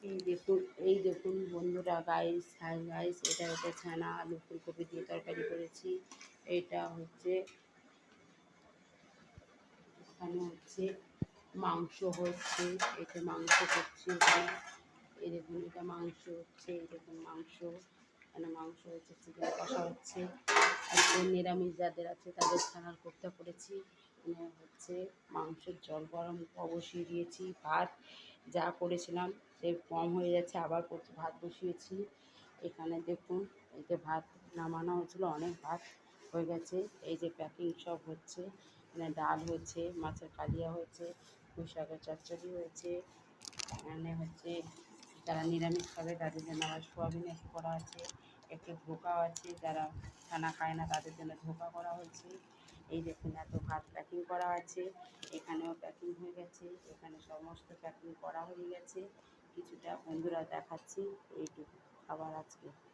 এই দেখুন বন্ধুরা, গাইস, হাই গাইস, এটা হচ্ছে ছানা আলু ফুলকপি দিয়ে তরকারি করেছি। এটা হচ্ছে, এখানে হচ্ছে মাংস হচ্ছে, এটা মাংস করছি এখানে। এই দেখুন এটা মাংস হচ্ছে, এই দেখুন মাংস, এখানে মাংস হচ্ছে, চিকেন কষা হচ্ছে। আজকে নিরামিষ যাদের আছে তাদের ছানার কোপ্তা করেছি। এখানে হচ্ছে মাংসের জল গরম বসিয়ে দিয়েছি। ভাত যা করেছিলাম সে কম হয়ে যাচ্ছে, আবার করছি, ভাত বসিয়েছি। এখানে দেখুন এই যে ভাত নামানো হয়েছিল, অনেক ভাত হয়ে গেছে। এই যে প্যাকিং সব হচ্ছে, এখানে ডাল হয়েছে, মাছের কালিয়া হয়েছে, পুঁই শাকের চচ্চড়ি হয়েছে। এখানে হচ্ছে যারা নিরামিষ খাবে তাদের জন্য আবার সোয়াবিনের করা আছে, একটু ধোকাও আছে, যারা ছানা খায় না তাদের জন্য ধোকা করা হয়েছে। এই দেখুন এত ভাত প্যাকিং করা আছে, এখানেও প্যাকিং হয়ে গেছে, এখানে সমস্ত প্যাকিং করা হয়ে গেছে। কিছুটা বন্ধুরা দেখাচ্ছি, এইটুকু খাবার আজকে।